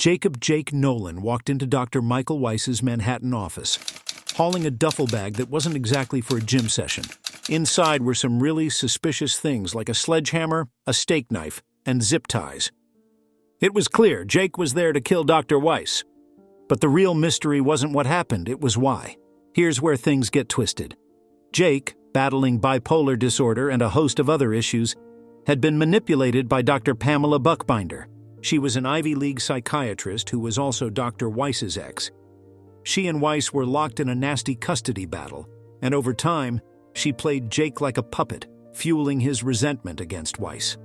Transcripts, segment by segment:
Jake Nolan walked into Dr. Michael Weiss's Manhattan office, hauling a duffel bag that wasn't exactly for a gym session. Inside were some really suspicious things like a sledgehammer, a steak knife, and zip ties. It was clear Jake was there to kill Dr. Weiss. But the real mystery wasn't what happened, it was why. Here's where things get twisted. Jake, battling bipolar disorder and a host of other issues, had been manipulated by Dr. Pamela Buckbinder. She was an Ivy League psychiatrist who was also Dr. Weiss's ex. She and Weiss were locked in a nasty custody battle, and over time, she played Jake like a puppet, fueling his resentment against Weiss.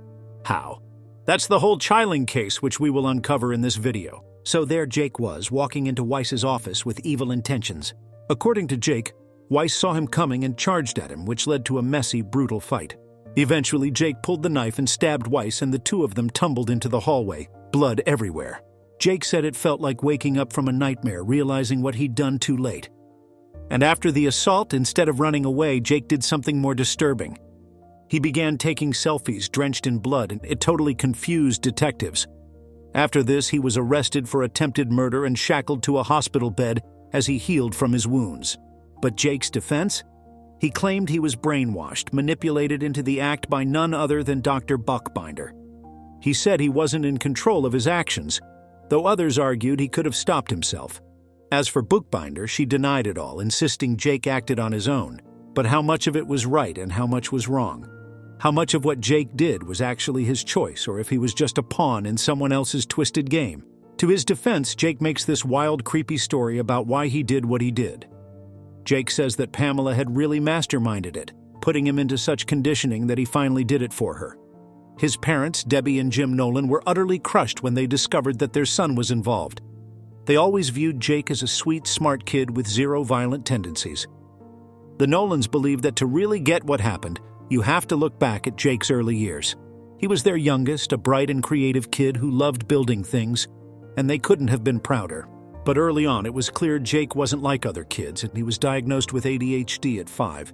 How? That's the whole Chiling case, which we will uncover in this video. So there Jake was, walking into Weiss's office with evil intentions. According to Jake, Weiss saw him coming and charged at him, which led to a messy, brutal fight. Eventually, Jake pulled the knife and stabbed Weiss, and the two of them tumbled into the hallway, blood everywhere. Jake said it felt like waking up from a nightmare, realizing what he'd done too late. And after the assault, instead of running away, Jake did something more disturbing. He began taking selfies drenched in blood, and it totally confused detectives. After this, he was arrested for attempted murder and shackled to a hospital bed as he healed from his wounds. But Jake's defense? He claimed he was brainwashed, manipulated into the act by none other than Dr. Buckbinder. He said he wasn't in control of his actions, though others argued he could have stopped himself. As for Buckbinder, she denied it all, insisting Jake acted on his own. But how much of it was right and how much was wrong? How much of what Jake did was actually his choice, or if he was just a pawn in someone else's twisted game? To his defense, Jake makes this wild, creepy story about why he did what he did. Jake says that Pamela had really masterminded it, putting him into such conditioning that he finally did it for her. His parents, Debbie and Jim Nolan, were utterly crushed when they discovered that their son was involved. They always viewed Jake as a sweet, smart kid with zero violent tendencies. The Nolans believed that to really get what happened, you have to look back at Jake's early years. He was their youngest, a bright and creative kid who loved building things, and they couldn't have been prouder. But early on, it was clear Jake wasn't like other kids, and he was diagnosed with ADHD at 5.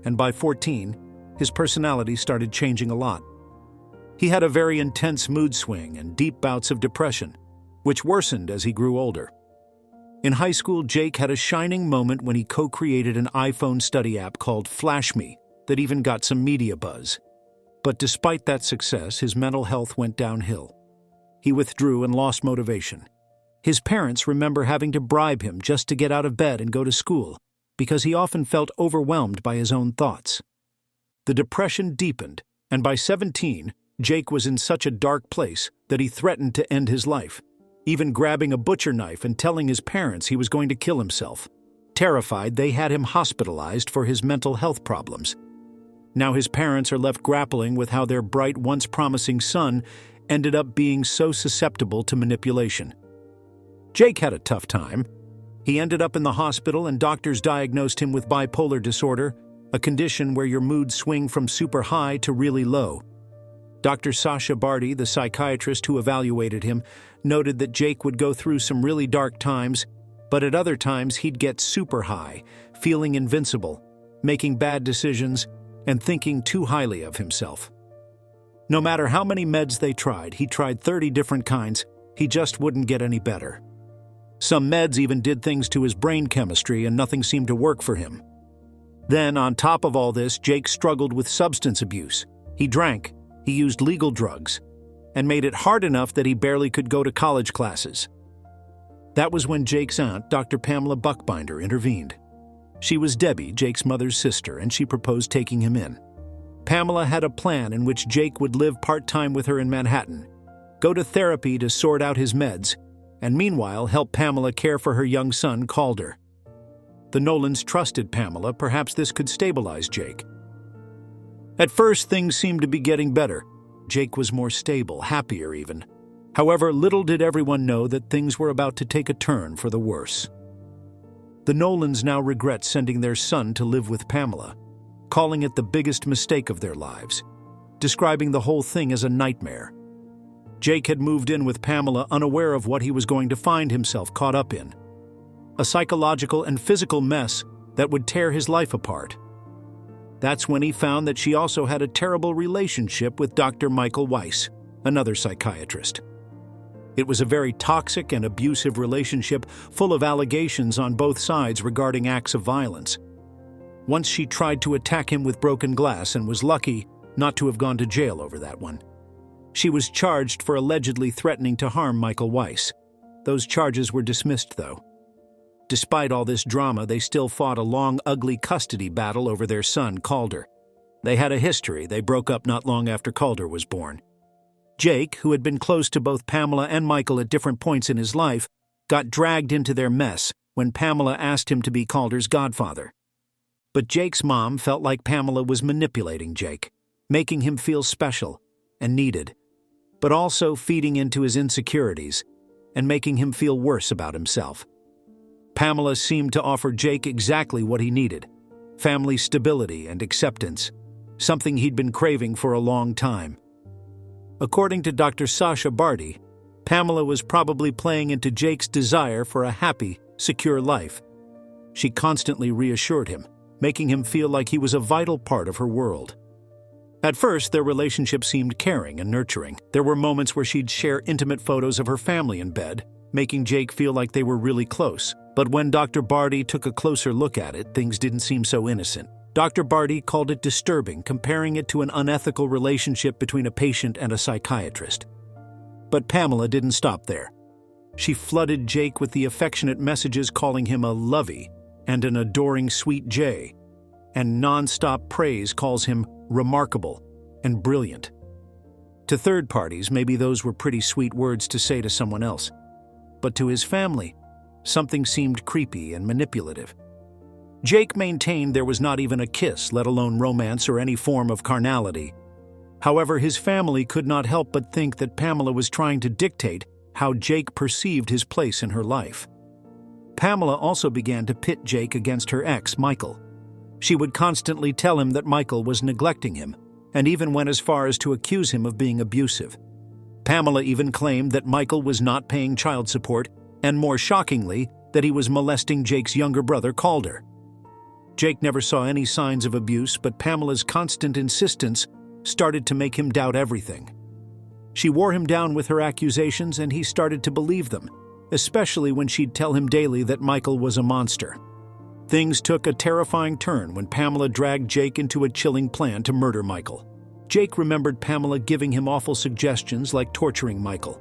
And by 14, his personality started changing a lot. He had a very intense mood swing and deep bouts of depression, which worsened as he grew older. In high school, Jake had a shining moment when he co-created an iPhone study app called Flash Me that even got some media buzz. But despite that success, his mental health went downhill. He withdrew and lost motivation. His parents remember having to bribe him just to get out of bed and go to school, because he often felt overwhelmed by his own thoughts. The depression deepened, and by 17, Jake was in such a dark place that he threatened to end his life, even grabbing a butcher knife and telling his parents he was going to kill himself. Terrified, they had him hospitalized for his mental health problems. Now his parents are left grappling with how their bright, once promising son ended up being so susceptible to manipulation. Jake had a tough time. He ended up in the hospital, and doctors diagnosed him with bipolar disorder, a condition where your moods swing from super high to really low. Dr. Sasha Barty, the psychiatrist who evaluated him, noted that Jake would go through some really dark times, but at other times he'd get super high, feeling invincible, making bad decisions, and thinking too highly of himself. No matter how many meds they tried, he tried 30 different kinds, he just wouldn't get any better. Some meds even did things to his brain chemistry, and nothing seemed to work for him. Then, on top of all this, Jake struggled with substance abuse. He drank, he used legal drugs, and made it hard enough that he barely could go to college classes. That was when Jake's aunt, Dr. Pamela Buckbinder, intervened. She was Debbie, Jake's mother's sister, and she proposed taking him in. Pamela had a plan in which Jake would live part-time with her in Manhattan, go to therapy to sort out his meds, and meanwhile help Pamela care for her young son, Calder. The Nolans trusted Pamela. Perhaps this could stabilize Jake. At first, things seemed to be getting better. Jake was more stable, happier even. However, little did everyone know that things were about to take a turn for the worse. The Nolans now regret sending their son to live with Pamela, calling it the biggest mistake of their lives, describing the whole thing as a nightmare. Jake had moved in with Pamela unaware of what he was going to find himself caught up in. A psychological and physical mess that would tear his life apart. That's when he found that she also had a terrible relationship with Dr. Michael Weiss, another psychiatrist. It was a very toxic and abusive relationship full of allegations on both sides regarding acts of violence. Once she tried to attack him with broken glass and was lucky not to have gone to jail over that one. She was charged for allegedly threatening to harm Michael Weiss. Those charges were dismissed, though. Despite all this drama, they still fought a long, ugly custody battle over their son, Calder. They had a history. They broke up not long after Calder was born. Jake, who had been close to both Pamela and Michael at different points in his life, got dragged into their mess when Pamela asked him to be Calder's godfather. But Jake's mom felt like Pamela was manipulating Jake, making him feel special and needed, but also feeding into his insecurities and making him feel worse about himself. Pamela seemed to offer Jake exactly what he needed: family stability and acceptance, something he'd been craving for a long time. According to Dr. Sasha Barty, Pamela was probably playing into Jake's desire for a happy, secure life. She constantly reassured him, making him feel like he was a vital part of her world. At first, their relationship seemed caring and nurturing. There were moments where she'd share intimate photos of her family in bed, making Jake feel like they were really close. But when Dr. Barty took a closer look at it, things didn't seem so innocent. Dr. Barty called it disturbing, comparing it to an unethical relationship between a patient and a psychiatrist. But Pamela didn't stop there. She flooded Jake with the affectionate messages calling him a lovey and an adoring sweet J, and non-stop praise calls him remarkable and brilliant. To third parties, maybe those were pretty sweet words to say to someone else. But to his family, something seemed creepy and manipulative. Jake maintained there was not even a kiss, let alone romance or any form of carnality. However, his family could not help but think that Pamela was trying to dictate how Jake perceived his place in her life. Pamela also began to pit Jake against her ex, Michael. She would constantly tell him that Michael was neglecting him, and even went as far as to accuse him of being abusive. Pamela even claimed that Michael was not paying child support, and more shockingly, that he was molesting Jake's younger brother, Calder. Jake never saw any signs of abuse, but Pamela's constant insistence started to make him doubt everything. She wore him down with her accusations, and he started to believe them, especially when she'd tell him daily that Michael was a monster. Things took a terrifying turn when Pamela dragged Jake into a chilling plan to murder Michael. Jake remembered Pamela giving him awful suggestions like torturing Michael,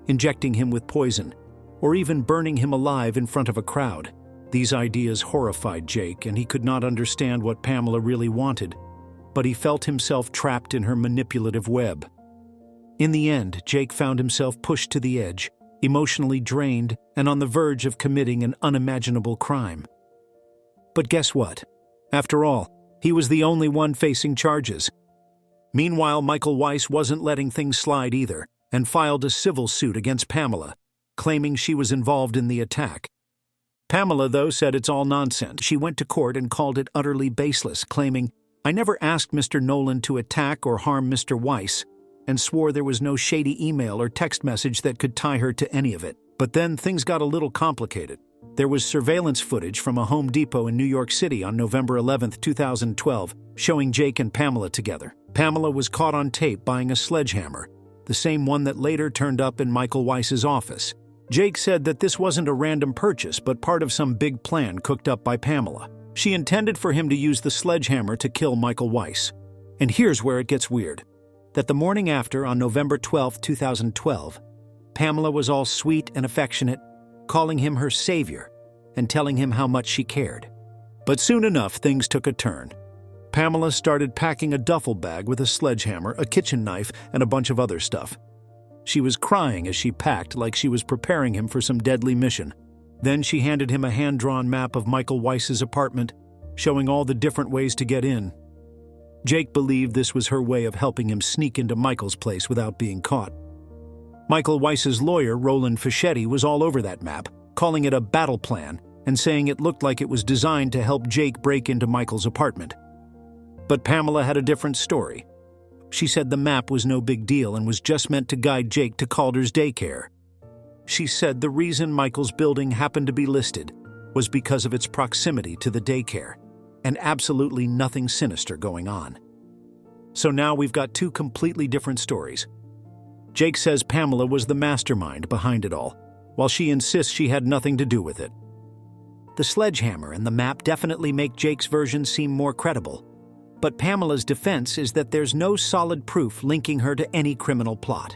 injecting him with poison, or even burning him alive in front of a crowd. These ideas horrified Jake, and he could not understand what Pamela really wanted, but he felt himself trapped in her manipulative web. In the end, Jake found himself pushed to the edge, emotionally drained, and on the verge of committing an unimaginable crime. But guess what? After all, he was the only one facing charges. Meanwhile, Michael Weiss wasn't letting things slide either, and filed a civil suit against Pamela, claiming she was involved in the attack. Pamela, though, said it's all nonsense. She went to court and called it utterly baseless, claiming, "I never asked Mr. Nolan to attack or harm Mr. Weiss," and swore there was no shady email or text message that could tie her to any of it. But then things got a little complicated. There was surveillance footage from a Home Depot in New York City on November 11, 2012, showing Jake and Pamela together. Pamela was caught on tape buying a sledgehammer, the same one that later turned up in Michael Weiss's office. Jake said that this wasn't a random purchase, but part of some big plan cooked up by Pamela. She intended for him to use the sledgehammer to kill Michael Weiss. And here's where it gets weird. That the morning after, on November 12, 2012, Pamela was all sweet and affectionate, calling him her savior and telling him how much she cared. But soon enough, things took a turn. Pamela started packing a duffel bag with a sledgehammer, a kitchen knife, and a bunch of other stuff. She was crying as she packed, like she was preparing him for some deadly mission. Then she handed him a hand-drawn map of Michael Weiss's apartment, showing all the different ways to get in. Jake believed this was her way of helping him sneak into Michael's place without being caught. Michael Weiss's lawyer, Roland Fischetti, was all over that map, calling it a battle plan and saying it looked like it was designed to help Jake break into Michael's apartment. But Pamela had a different story. She said the map was no big deal and was just meant to guide Jake to Calder's daycare. She said the reason Michael's building happened to be listed was because of its proximity to the daycare, and absolutely nothing sinister going on. So now we've got two completely different stories. Jake says Pamela was the mastermind behind it all, while she insists she had nothing to do with it. The sledgehammer and the map definitely make Jake's version seem more credible, but Pamela's defense is that there's no solid proof linking her to any criminal plot.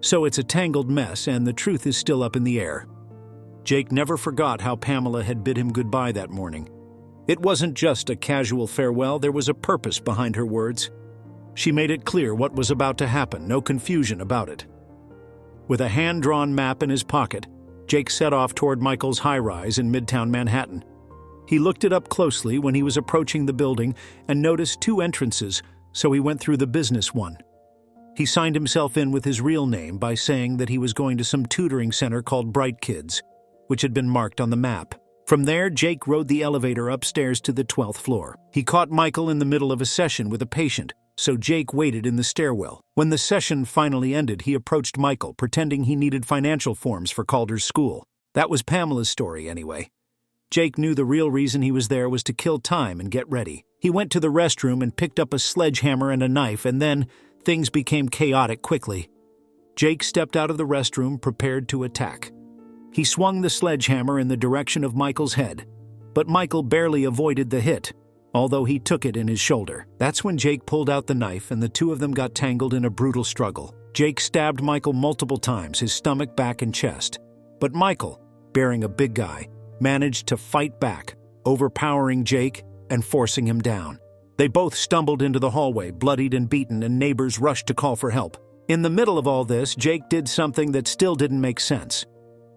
So it's a tangled mess, and the truth is still up in the air. Jake never forgot how Pamela had bid him goodbye that morning. It wasn't just a casual farewell, there was a purpose behind her words. She made it clear what was about to happen, no confusion about it. With a hand-drawn map in his pocket, Jake set off toward Michael's high-rise in Midtown Manhattan. He looked it up closely when he was approaching the building and noticed 2 entrances, so he went through the business one. He signed himself in with his real name by saying that he was going to some tutoring center called Bright Kids, which had been marked on the map. From there, Jake rode the elevator upstairs to the 12th floor. He caught Michael in the middle of a session with a patient, so Jake waited in the stairwell. When the session finally ended, he approached Michael, pretending he needed financial forms for Calder's school. That was Pamela's story, anyway. Jake knew the real reason he was there was to kill time and get ready. He went to the restroom and picked up a sledgehammer and a knife, and then things became chaotic quickly. Jake stepped out of the restroom, prepared to attack. He swung the sledgehammer in the direction of Michael's head, but Michael barely avoided the hit, although he took it in his shoulder. That's when Jake pulled out the knife and the 2 of them got tangled in a brutal struggle. Jake stabbed Michael multiple times, his stomach, back, and chest. But Michael, bearing a big guy, managed to fight back, overpowering Jake and forcing him down. They both stumbled into the hallway, bloodied and beaten, and neighbors rushed to call for help. In the middle of all this, Jake did something that still didn't make sense.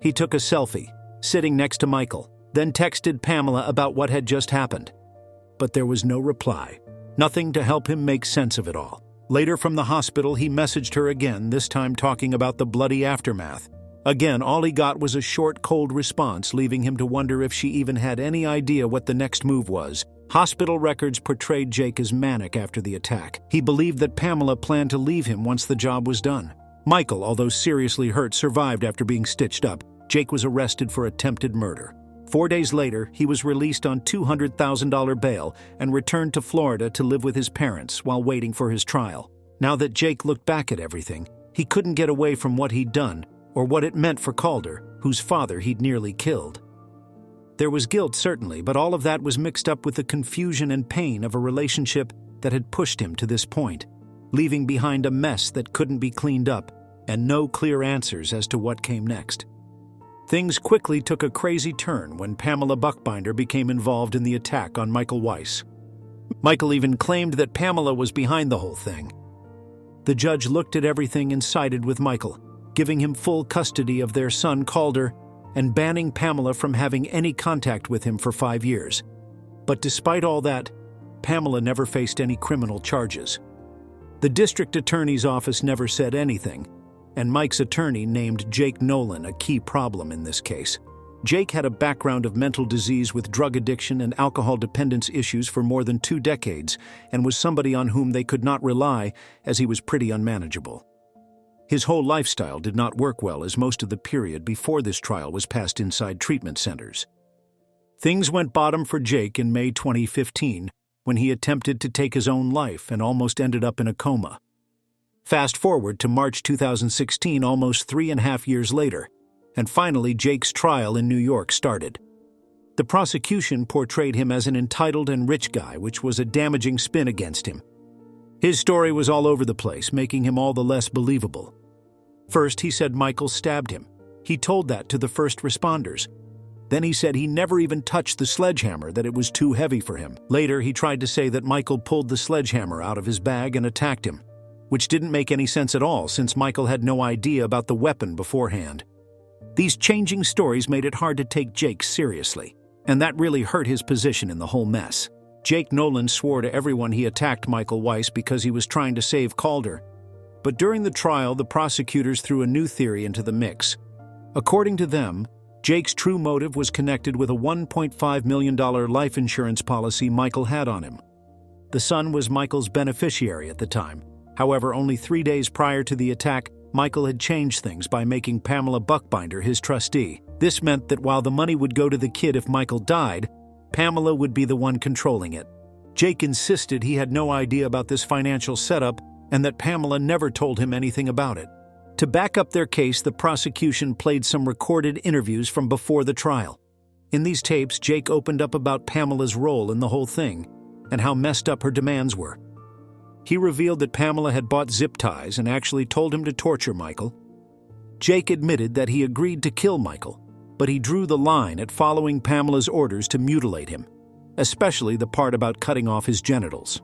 He took a selfie, sitting next to Michael, then texted Pamela about what had just happened. But there was no reply, nothing to help him make sense of it all. Later from the hospital, he messaged her again, this time talking about the bloody aftermath. Again, all he got was a short, cold response, leaving him to wonder if she even had any idea what the next move was. Hospital records portrayed Jake as manic after the attack. He believed that Pamela planned to leave him once the job was done. Michael, although seriously hurt, survived after being stitched up. Jake was arrested for attempted murder. 4 days later, he was released on $200,000 bail and returned to Florida to live with his parents while waiting for his trial. Now that Jake looked back at everything, he couldn't get away from what he'd done or what it meant for Calder, whose father he'd nearly killed. There was guilt, certainly, but all of that was mixed up with the confusion and pain of a relationship that had pushed him to this point, leaving behind a mess that couldn't be cleaned up and no clear answers as to what came next. Things quickly took a crazy turn when Pamela Buckbinder became involved in the attack on Michael Weiss. Michael even claimed that Pamela was behind the whole thing. The judge looked at everything and sided with Michael, giving him full custody of their son Calder and banning Pamela from having any contact with him for 5 years. But despite all that, Pamela never faced any criminal charges. The district attorney's office never said anything, and Mike's attorney named Jake Nolan a key problem in this case. Jake had a background of mental disease with drug addiction and alcohol dependence issues for more than 2 decades and was somebody on whom they could not rely as he was pretty unmanageable. His whole lifestyle did not work well as most of the period before this trial was passed inside treatment centers. Things went bottom for Jake in May 2015 when he attempted to take his own life and almost ended up in a coma. Fast forward to March 2016, almost 3.5 years later, and finally Jake's trial in New York started. The prosecution portrayed him as an entitled and rich guy, which was a damaging spin against him. His story was all over the place, making him all the less believable. First, he said Michael stabbed him. He told that to the first responders. Then he said he never even touched the sledgehammer, that it was too heavy for him. Later, he tried to say that Michael pulled the sledgehammer out of his bag and attacked him, which didn't make any sense at all since Michael had no idea about the weapon beforehand. These changing stories made it hard to take Jake seriously, and that really hurt his position in the whole mess. Jake Nolan swore to everyone he attacked Michael Weiss because he was trying to save Calder. But during the trial, the prosecutors threw a new theory into the mix. According to them, Jake's true motive was connected with a $1.5 million life insurance policy Michael had on him. The son was Michael's beneficiary at the time. However, only 3 days prior to the attack, Michael had changed things by making Pamela Buckbinder his trustee. This meant that while the money would go to the kid if Michael died, Pamela would be the one controlling it. Jake insisted he had no idea about this financial setup and that Pamela never told him anything about it. To back up their case, the prosecution played some recorded interviews from before the trial. In these tapes, Jake opened up about Pamela's role in the whole thing and how messed up her demands were. He revealed that Pamela had bought zip ties and actually told him to torture Michael. Jake admitted that he agreed to kill Michael, but he drew the line at following Pamela's orders to mutilate him, especially the part about cutting off his genitals.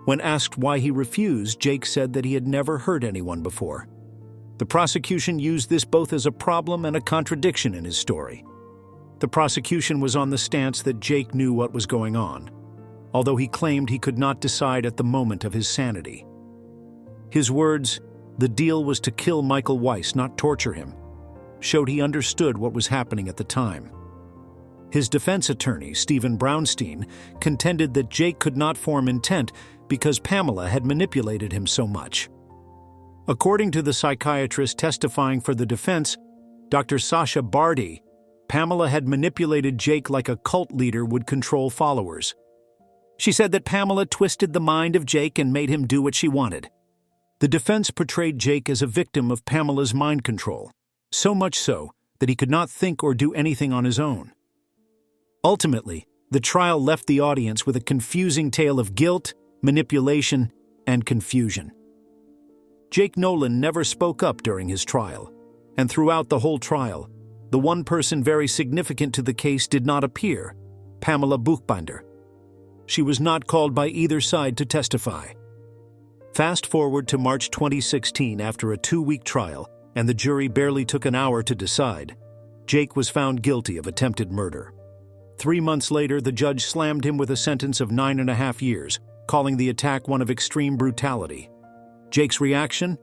When asked why he refused, Jake said that he had never hurt anyone before. The prosecution used this both as a problem and a contradiction in his story. The prosecution was on the stance that Jake knew what was going on, although he claimed he could not decide at the moment of his sanity. His words, "The deal was to kill Michael Weiss, not torture him," showed he understood what was happening at the time. His defense attorney, Stephen Brownstein, contended that Jake could not form intent because Pamela had manipulated him so much. According to the psychiatrist testifying for the defense, Dr. Sasha Barty, Pamela had manipulated Jake like a cult leader would control followers. She said that Pamela twisted the mind of Jake and made him do what she wanted. The defense portrayed Jake as a victim of Pamela's mind control, so much so that he could not think or do anything on his own. Ultimately, the trial left the audience with a confusing tale of guilt, manipulation, and confusion. Jake Nolan never spoke up during his trial, and throughout the whole trial, the one person very significant to the case did not appear, Pamela Buckbinder. She was not called by either side to testify. Fast forward to March 2016 after a 2-week trial, and the jury barely took an hour to decide. Jake was found guilty of attempted murder. 3 months later, the judge slammed him with a sentence of 9.5 years, calling the attack one of extreme brutality. Jake's reaction?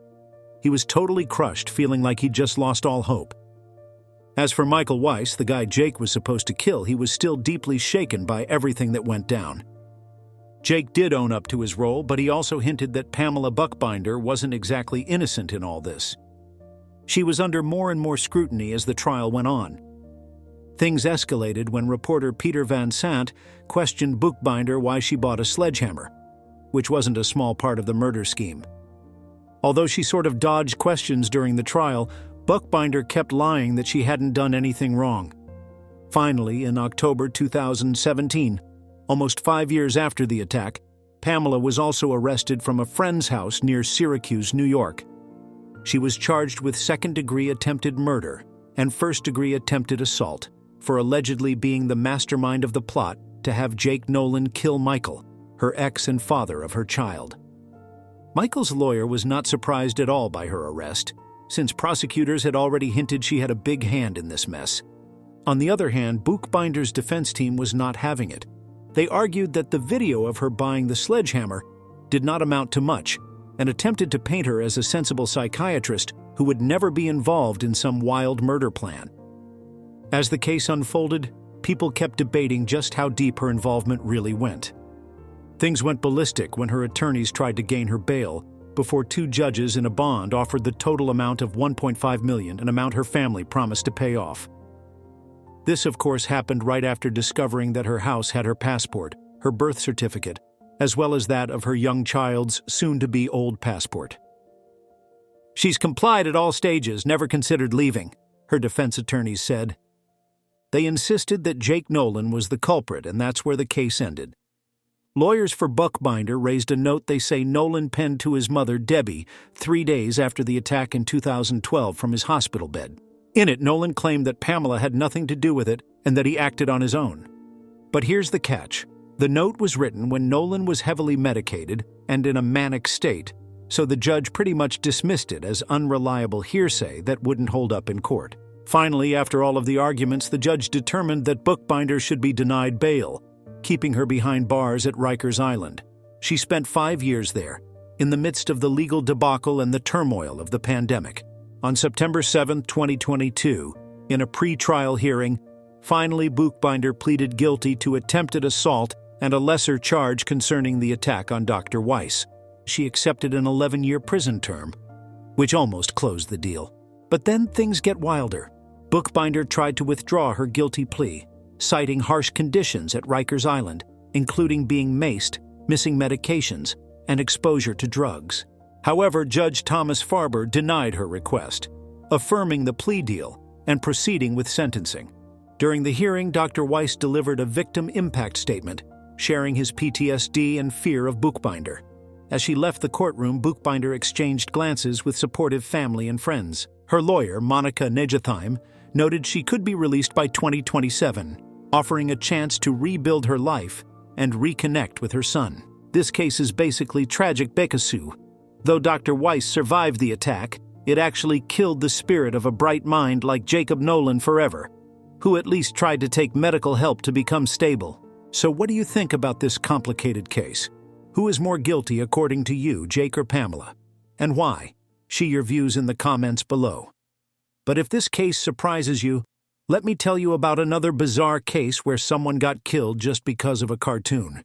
He was totally crushed, feeling like he'd just lost all hope. As for Michael Weiss, the guy Jake was supposed to kill, he was still deeply shaken by everything that went down. Jake did own up to his role, but he also hinted that Pamela Buckbinder wasn't exactly innocent in all this. She was under more and more scrutiny as the trial went on. Things escalated when reporter Peter Van Sant questioned Buckbinder why she bought a sledgehammer, which wasn't a small part of the murder scheme. Although she sort of dodged questions during the trial, Buckbinder kept lying that she hadn't done anything wrong. Finally, in October 2017, almost 5 years after the attack, Pamela was also arrested from a friend's house near Syracuse, New York. She was charged with second-degree attempted murder and first-degree attempted assault for allegedly being the mastermind of the plot to have Jake Nolan kill Michael, her ex and father of her child. Michael's lawyer was not surprised at all by her arrest, since prosecutors had already hinted she had a big hand in this mess. On the other hand, Buckbinder's defense team was not having it. They argued that the video of her buying the sledgehammer did not amount to much, and attempted to paint her as a sensible psychiatrist who would never be involved in some wild murder plan. As the case unfolded, people kept debating just how deep her involvement really went. Things went ballistic when her attorneys tried to gain her bail before 2 judges in a bond offered the total amount of $1.5 million, an amount her family promised to pay off. This, of course, happened right after discovering that her house had her passport, her birth certificate, as well as that of her young child's soon-to-be old passport. "She's complied at all stages, never considered leaving," her defense attorneys said. They insisted that Jake Nolan was the culprit, and that's where the case ended. Lawyers for Buckbinder raised a note they say Nolan penned to his mother, Debbie, 3 days after the attack in 2012 from his hospital bed. In it, Nolan claimed that Pamela had nothing to do with it and that he acted on his own. But here's the catch. The note was written when Nolan was heavily medicated and in a manic state, so the judge pretty much dismissed it as unreliable hearsay that wouldn't hold up in court. Finally, after all of the arguments, the judge determined that Buckbinder should be denied bail, keeping her behind bars at Rikers Island. She spent 5 years there, in the midst of the legal debacle and the turmoil of the pandemic. On September 7, 2022, in a pre-trial hearing, finally Buckbinder pleaded guilty to attempted assault and a lesser charge concerning the attack on Dr. Weiss. She accepted an 11-year prison term, which almost closed the deal. But then things get wilder. Buckbinder tried to withdraw her guilty plea, citing harsh conditions at Rikers Island, including being maced, missing medications, and exposure to drugs. However, Judge Thomas Farber denied her request, affirming the plea deal and proceeding with sentencing. During the hearing, Dr. Weiss delivered a victim impact statement, sharing his PTSD and fear of Buckbinder. As she left the courtroom, Buckbinder exchanged glances with supportive family and friends. Her lawyer, Monica Nejathaim, noted she could be released by 2027, offering a chance to rebuild her life and reconnect with her son. This case is basically tragic Bekasu. Though Dr. Weiss survived the attack, it actually killed the spirit of a bright mind like Jacob Nolan forever, who at least tried to take medical help to become stable. So what do you think about this complicated case? Who is more guilty according to you, Jake or Pamela? And why? Share your views in the comments below. But if this case surprises you, let me tell you about another bizarre case where someone got killed just because of a cartoon.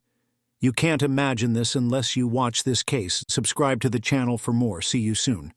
You can't imagine this unless you watch this case. Subscribe to the channel for more. See you soon.